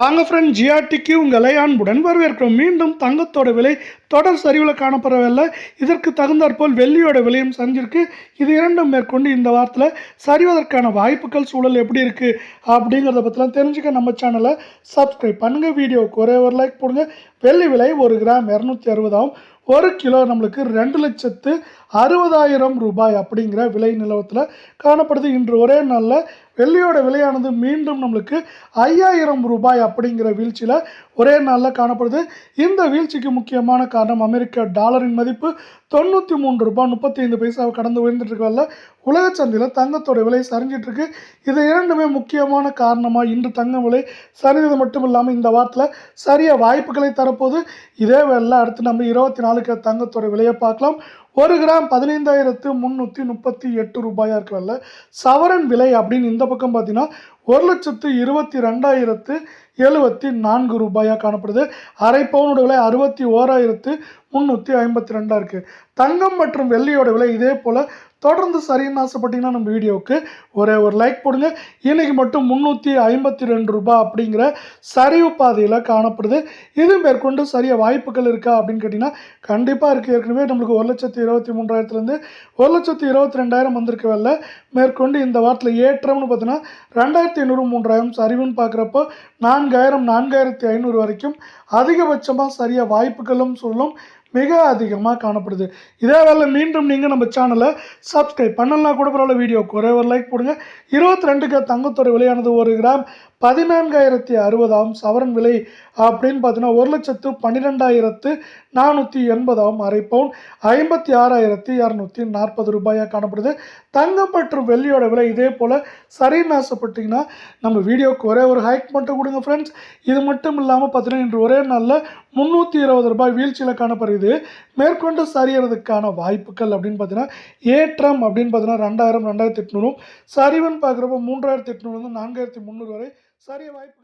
வாங்க ஃப்ரெண்ட், ஜிஆர்டிக்கு உங்களை அன்புடன் வரவேற்கிறோம். மீண்டும் தங்கத்தோட விலை தொடர் சரிவில் காணப்படவில்லை. இதற்கு தகுந்தாற்போல் வெள்ளியோட விலையும் சரிஞ்சிருக்கு. இது இரண்டும் மேற்கொண்டு இந்த வாரத்தில் சரிவதற்கான வாய்ப்புகள் சூழல் எப்படி இருக்குது அப்படிங்கிறத பற்றிலாம் தெரிஞ்சுக்க நம்ம சேனலை சப்ஸ்கிரைப் பண்ணுங்கள். வீடியோவுக்கு ஒரே ஒரு லைக் போடுங்க. வெள்ளி விலை 1 கிராம் 260 ஆகும். 1 கிலோ நம்மளுக்கு 2,60,000 ரூபாய் அப்படிங்கிற விலை நிலவரத்தில் காணப்படுது. இன்று ஒரே நாளில் வெள்ளியோட விலையானது மீண்டும் நம்மளுக்கு 5,000 ரூபாய் அப்படிங்கிற வீழ்ச்சியில் ஒரே நாளில் காணப்படுது. இந்த வீழ்ச்சிக்கு முக்கியமான காரணம் அமெரிக்க டாலரின் மதிப்பு 93 ரூபாய் 35 பைசாவை கடந்து உயர்ந்துட்டு இருக்கல உலக சந்தையில் தங்கத்தோட விலை சரிஞ்சிட்டு இருக்கு. இது இரண்டுமே முக்கியமான காரணமாக இன்று தங்க விலை சரிந்தது மட்டும் இல்லாமல் இந்த வாரத்தில் சரிய வாய்ப்புகளை தரப்போது. இதே வேலை அடுத்து நம்ம 24 தங்கத்தோட விலையை பார்க்கலாம். 1 கிராம் 15,338 ரூபாயாக இருக்கல சவரன் விலை அப்படின்னு இந்த பக்கம் பார்த்தீங்கன்னா 1,22,074 ரூபாயாக காணப்படுது. அரை பவுனோட விலை 61,352 இருக்குது. தங்கம் மற்றும் வெள்ளியோட விலை இதே போல் தொடர்ந்து சரின்னு ஆசைப்பட்டீங்கன்னா நம்ம வீடியோவுக்கு ஒரே ஒரு லைக் போடுங்க. இன்றைக்கி மட்டும் 352 ரூபாய் அப்படிங்கிற சரிவு பாதையில் காணப்படுது. இது மேற்கொண்டு சரிய வாய்ப்புகள் இருக்கா அப்படின்னு கேட்டிங்கன்னா கண்டிப்பாக இருக்குது. ஏற்கனவே நம்மளுக்கு 1,23,000லேருந்து 1,22,000 வந்திருக்க வேலை மேற்கொண்டு இந்த வாரத்தில் ஏற்றம்னு பார்த்தீங்கன்னா 2,500 3,000 சரிவுன்னு பார்க்குறப்போ 4,000 4,500 வரைக்கும் அதிகபட்சமாக சரியாக வாய்ப்புகளும் சொல்லும் மிக அதிகமாக காணப்படுது. இதே வேலை மீண்டும் நீங்கள் நம்ம சேனலை சப்ஸ்கிரைப் பண்ணலாம் கூட பரவாயில்ல. வீடியோக்கு ஒரே ஒரு லைக் போடுங்க. 22 தங்கத்தோட விலையானது 1 கிராம் 14,060 ஆகும். சவரன் விலை அப்படின்னு பார்த்தீங்கன்னா 1,12,480 ஆகும். அரை பவுன் 56,240 ரூபாயாக காணப்படுது. தங்கம் மற்றும் வெள்ளியோட விலை இதே போல் சரின்னு ஆசைப்பட்டீங்கன்னா நம்ம வீடியோக்கு ஒரே ஒரு ஹைக் மட்டும் கொடுங்க ஃப்ரெண்ட்ஸ். இது மட்டும் இல்லாமல் பார்த்தீங்கன்னா இன்று ஒரே நாளில் 320 ரூபாய் வீழ்ச்சியில் காணப்படுது. மேற்கொண்டு சரியறதுக்கான வாய்ப்புகள் அப்படின்னு பார்த்தீங்கன்னா ஏற்றம் அப்படின்னு பார்த்தீங்கன்னா 2,000 2,800 சரிவுன்னு பார்க்குறப்போ 3,800 4,300 வரை சரிய வாய்ப்பு